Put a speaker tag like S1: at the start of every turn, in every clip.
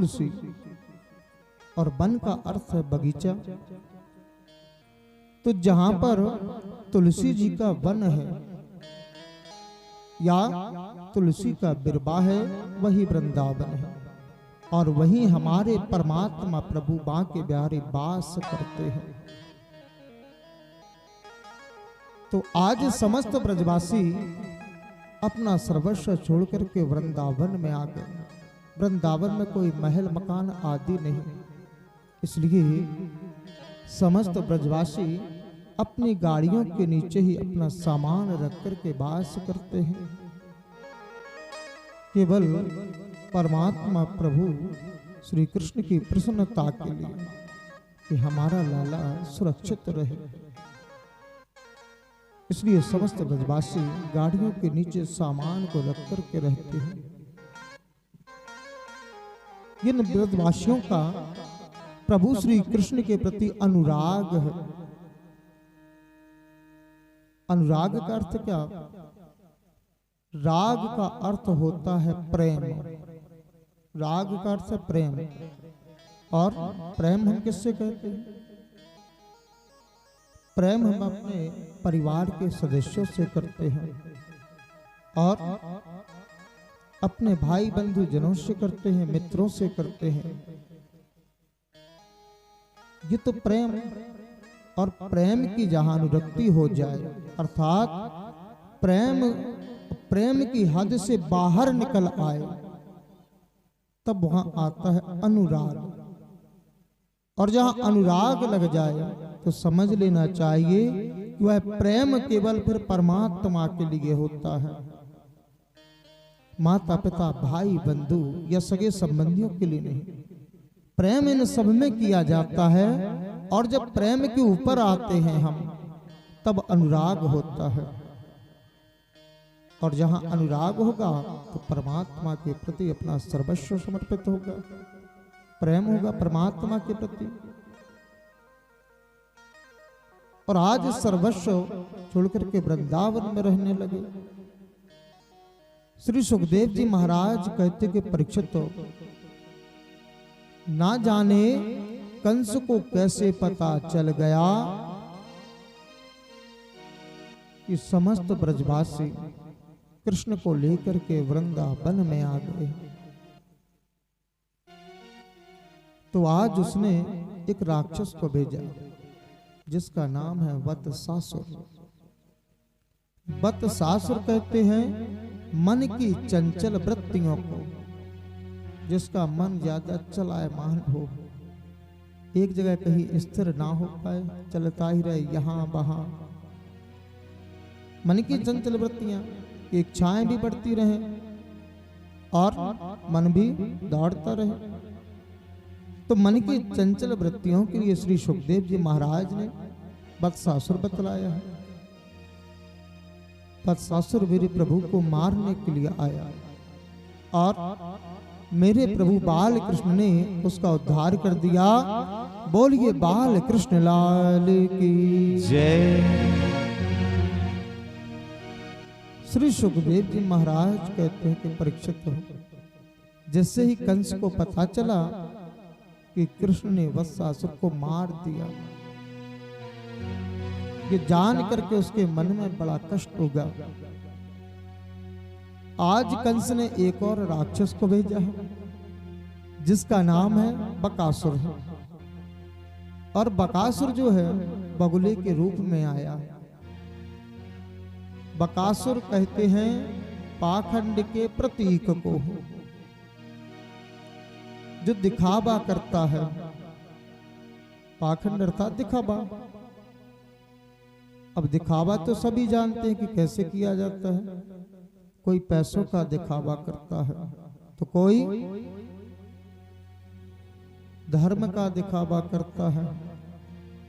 S1: तुलसी, और वन का अर्थ है बगीचा। तो जहां पर तुलसी जी का वन है या तुलसी का बिरबा है, वही वृंदावन है, और वही हमारे परमात्मा प्रभु बांके बिहारी वास करते हैं। तो आज समस्त ब्रजवासी अपना सर्वस्व छोड़ करके वृंदावन में आ गए। वृंदावन में कोई महल मकान आदि नहीं, इसलिए समस्त ब्रजवासी अपनी गाड़ियों के नीचे ही अपना सामान रख करके वास करते हैं। केवल परमात्मा प्रभु श्री कृष्ण की प्रसन्नता के लिए कि हमारा लाला सुरक्षित रहे, इसलिए समस्त ब्रजवासी गाड़ियों के नीचे सामान को रख करके रहते हैं। इन ब्रजवासियों का प्रभु श्री कृष्ण के प्रति अनुराग है। अनुराग का अर्थ क्या? राग का अर्थ होता है प्रेम। राग का अर्थ है प्रेम, और प्रेम हम किससे कहते हैं? प्रेम हम अपने परिवार के सदस्यों से करते हैं, और अपने भाई बंधु जनों से करते हैं, मित्रों से करते हैं। ये तो प्रेम, और प्रेम की जहां अनुरक्ति हो जाए, अर्थात प्रेम की हद से बाहर निकल आए, तब वहां आता है अनुराग। और जहां अनुराग लग जाए तो समझ लेना चाहिए कि वह प्रेम केवल फिर परमात्मा के लिए होता है, माता पिता भाई बंधु या सगे संबंधियों के लिए नहीं। प्रेम इन सब में किया जाता है, और जब प्रेम के ऊपर आते हैं हम, तब अनुराग होता है। और जहां अनुराग होगा तो परमात्मा के प्रति अपना सर्वस्व समर्पित होगा, प्रेम होगा परमात्मा के प्रति। और आज सर्वस्व छोड़कर के वृंदावन में रहने लगे। श्री सुखदेव जी महाराज कहते कि परीक्षित हो, ना जाने कंस को कैसे पता चल गया कि समस्त ब्रजवासी कृष्ण को लेकर के वृंदावन में आ गए। तो आज उसने एक राक्षस को भेजा जिसका नाम है वत्सासुर। वत्सासुर कहते हैं मन की चंचल वृत्तियों को, जिसका मन ज्यादा चलायमान हो, एक जगह कहीं स्थिर ना हो पाए, चलता ही रहे यहां वहां। मन की चंचल वृत्तियां, इच्छाएं भी बढ़ती रहे और मन भी दौड़ता रहे। तो मन की चंचल वृत्तियों के लिए श्री सुखदेव जी महाराज ने वत्सासुर बतलाया है। वत्सासुर मेरे प्रभु को मारने के लिए आया, और मेरे प्रभु बाल कृष्ण ने उसका उद्धार कर दिया। बोलिए बाल कृष्ण लाल की जय। श्री सुखदेव जी महाराज कहते हैं कि परीक्षित हो, जैसे ही कंस को पता चला कि कृष्ण ने वत्सासुर को मार दिया, ये जान करके उसके मन में बड़ा कष्ट होगा। आज कंस ने एक और राक्षस को भेजा है जिसका नाम है बकासुर है। और बकासुर जो है बगुले के रूप में आया है। बकासुर कहते हैं पाखंड के प्रतीक को, जो दिखावा करता है। पाखंड अर्थात दिखावा। अब दिखावा तो सभी जानते हैं कि कैसे किया जाता है। कोई पैसों का दिखावा करता है, तो कोई धर्म का दिखावा करता है,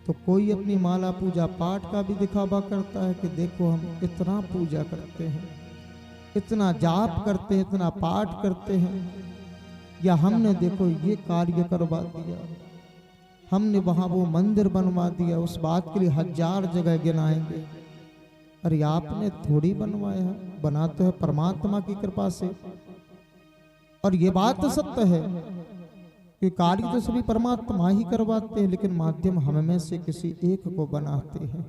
S1: तो कोई अपनी माला पूजा पाठ का भी दिखावा करता है कि देखो हम इतना पूजा करते हैं, इतना जाप करते हैं, इतना पाठ करते हैं, या हमने देखो ये कार्य करवा दिया, हमने वहां वो मंदिर बनवा दिया। उस बात के लिए 1000 जगह गिनाएंगे। अरे आपने थोड़ी बनवाया है, बनाते हैं परमात्मा की कृपा से। और ये बात सत्य है कि कार्य तो सभी परमात्मा ही करवाते हैं, लेकिन माध्यम हम में से किसी एक को बनाते हैं,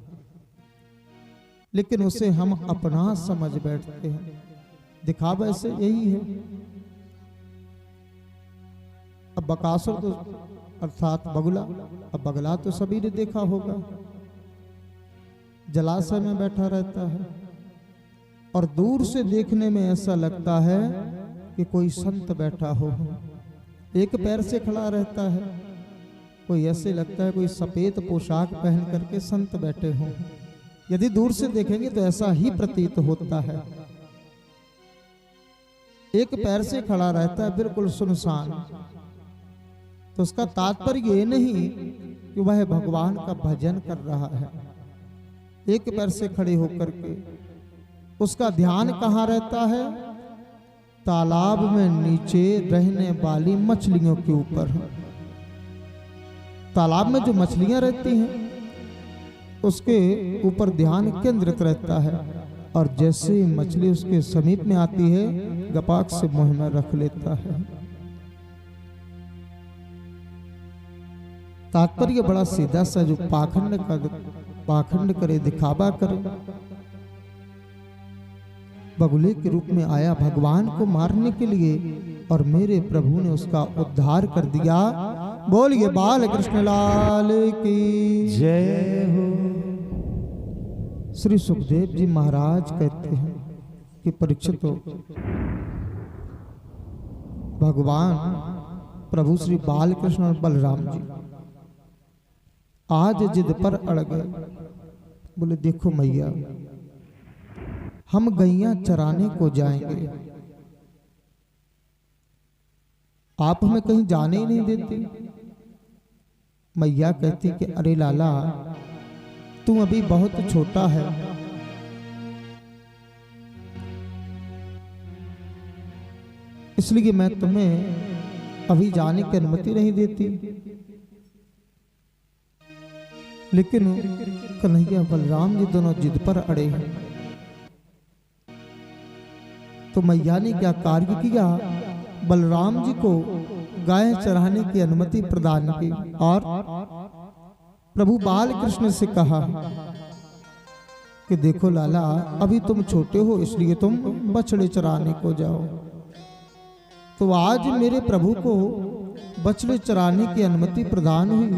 S1: लेकिन उसे हम अपना समझ बैठते हैं। दिखावा ऐसे यही है। अब बकासुर तो अर्थात बगुला, अब बगला तो सभी ने देखा होगा, जलाशय में बैठा रहता है और दूर से देखने में ऐसा लगता है कि कोई संत बैठा हो, एक पैर से खड़ा रहता है, कोई ऐसे लगता है कोई सफेद पोशाक पहन करके संत बैठे हों। यदि दूर से देखेंगे तो ऐसा ही प्रतीत होता है। एक पैर से खड़ा रहता है, बिल्कुल सुनसान। तो उसका तात्पर्य ये नहीं कि वह भगवान का भजन कर रहा है। एक पैर से खड़े होकर के उसका ध्यान कहाँ रहता है? तालाब में नीचे रहने वाली मछलियों के ऊपर। तालाब में जो मछलियां रहती हैं उसके ऊपर ध्यान केंद्रित रहता है, और जैसे ही मछली उसके समीप में आती है गपाक से मुंह में रख लेता है। तात्पर्य बड़ा सीधा सा, जो पाखंड करे, दिखावा करे। बगुले के रूप में आया भगवान को मारने के लिए, और मेरे प्रभु ने उसका उद्धार कर दिया। बोलिए बाल कृष्ण लाल की जय हो। श्री सुखदेव जी महाराज कहते हैं कि परीक्षित हो, भगवान प्रभु श्री बाल कृष्ण और बलराम जी आज जिद पर अड़ गए। बोले देखो मैया, हम गैया चराने को जाएंगे, आप हमें कहीं जाने ही नहीं देते। मैया कहती कि अरे लाला, तू अभी बहुत छोटा है, इसलिए मैं तुम्हें अभी जाने की अनुमति नहीं देती। लेकिन कन्हैया बलराम जी दोनों जिद पर अड़े हैं। तो मैया ने क्या कार्य किया? बलराम जी को गाय चराने की अनुमति प्रदान की, और प्रभु बाल कृष्ण से कहा कि देखो लाला, अभी तुम छोटे हो, इसलिए तुम बछड़े चराने को जाओ। तो आज मेरे प्रभु को बछड़े चराने की अनुमति प्रदान हुई,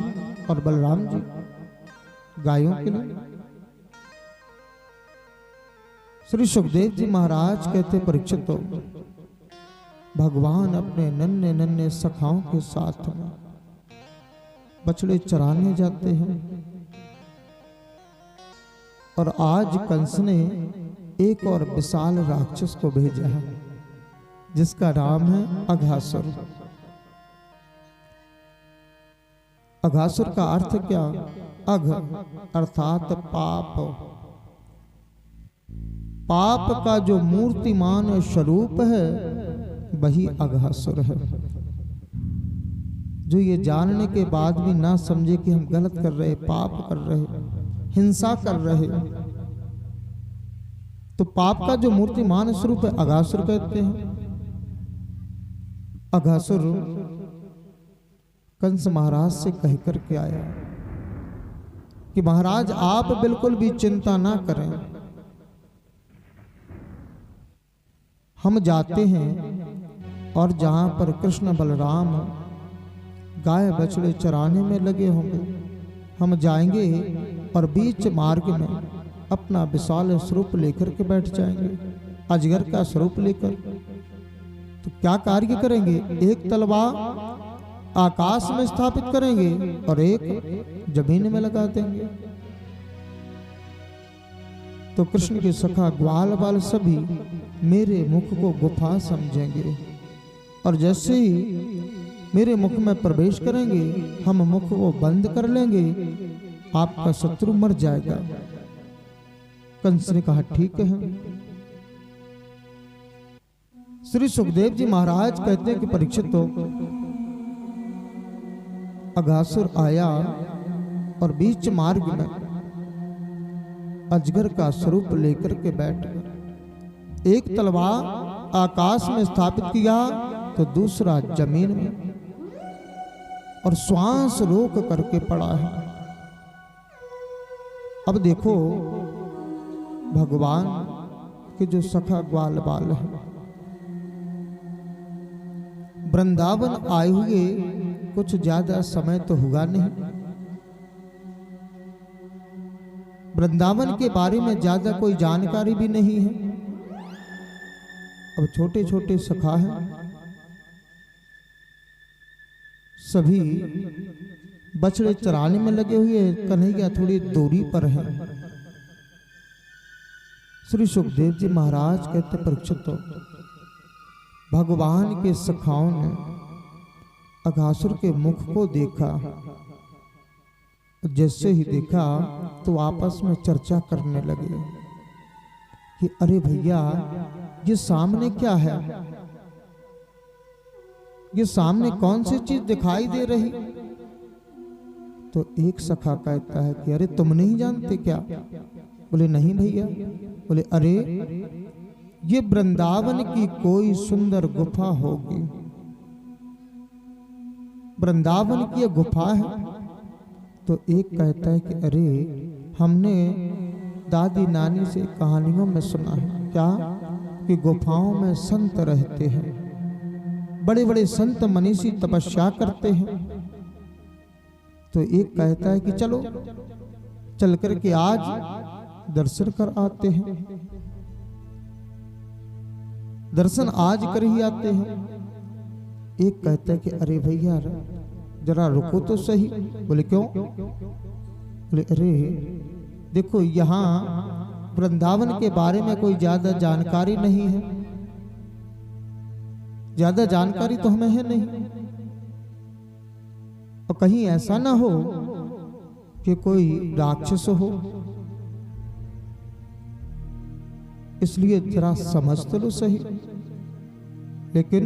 S1: और बलराम जी गायों के लिए। श्री सुखदेव जी महाराज कहते परीक्षित हो, भगवान अपने नन्हे नन्हे सखाओं के साथ में बछड़े चराने जाते हैं, और आज कंस ने एक और विशाल राक्षस को भेजा है, जिसका नाम है अघासुर। अघासुर का अर्थ क्या? अघ अर्थात पाप। पाप का जो मूर्तिमान स्वरूप है वही अघासुर है, जो ये जानने के बाद भी ना समझे कि हम गलत कर रहे, पाप कर रहे, हिंसा कर रहे। तो पाप का जो मूर्तिमान स्वरूप है अघासुर कहते हैं। अघासुर कंस महाराज से कहकर के आया कि महाराज आप बिल्कुल भी चिंता ना करें, हम जाते हैं और जहां पर कृष्ण बलराम गाय बछड़े चराने में लगे होंगे, हम जाएंगे और बीच मार्ग में अपना विशाल स्वरूप लेकर के बैठ जाएंगे, अजगर का स्वरूप लेकर। तो क्या कार्य करेंगे? एक तलवार आकाश में स्थापित करेंगे और एक जमीन में लगा देंगे। तो कृष्ण के सखा ग्वाल बाल सभी मेरे मुख को गुफा समझेंगे, और जैसे ही मेरे मुख में प्रवेश करेंगे हम मुख को बंद कर लेंगे, आपका शत्रु मर जाएगा। कंस ने कहा ठीक है। श्री सुखदेव जी महाराज कहते हैं कि परीक्षित हो, अघासुर आया और बीच मार्ग में अजगर का स्वरूप लेकर के बैठ गया। एक तलवार आकाश में स्थापित किया तो दूसरा जमीन में। और श्वास रोक करके पड़ा है। अब देखो भगवान के जो सखा ग्वाल बाल है, वृंदावन आए हुए कुछ ज्यादा समय तो हुआ नहीं, वृंदावन के बारे में ज्यादा कोई जानकारी भी नहीं है। अब छोटे छोटे सखा हैं, सभी बछड़े चराने में लगे हुए, कन्हैया थोड़ी दूरी पर है। श्री सुखदेव जी महाराज कहते परीक्षित, भगवान के सखाओं ने अघासुर के मुख को देखा, जैसे ही देखा तो आपस में चर्चा करने लगे कि अरे भैया ये सामने क्या है, ये सामने कौन सी चीज दिखाई दे रही। तो एक सखा कहता है कि अरे तुम नहीं जानते क्या? बोले नहीं भैया। बोले अरे ये वृंदावन की कोई सुंदर गुफा होगी, वृंदावन की ये गुफा है। तो एक कहता है कि अरे हमने दादी नानी से कहानियों में सुना है क्या कि गुफाओं में संत रहते हैं, बड़े बड़े संत मनीषी तपस्या करते हैं। तो एक कहता है कि चलो चल करके आज दर्शन कर आते हैं, दर्शन आज कर ही आते हैं। एक कहता है कि अरे भैया जरा रुको तो सही। बोले क्यों? बोले अरे देखो यहाँ वृंदावन के बारे में कोई ज्यादा जानकारी नहीं है, ज्यादा जानकारी तो हमें है नहीं, और कहीं ऐसा ना हो कि कोई राक्षस हो, इसलिए जरा समझ तो लो सही। लेकिन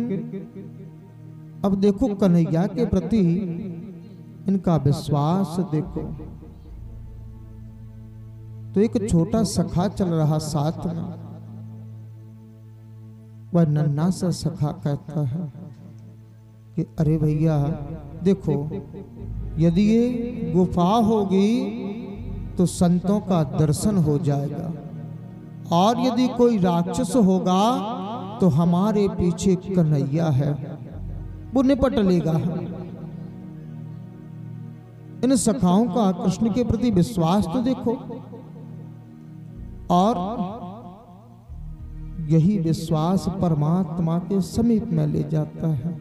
S1: अब देखो कन्हैया के प्रति इनका विश्वास देखो। तो एक छोटा सखा चल रहा साथ में, वह नन्हा सा सखा कहता है कि अरे भैया देखो, यदि ये गुफा होगी तो संतों का दर्शन हो जाएगा, और यदि कोई राक्षस होगा तो हमारे पीछे कन्हैया है, वो निपट लेगा। इन सखाओं का कृष्ण के प्रति विश्वास तो देखो, और यही विश्वास परमात्मा के समीप में ले जाता है।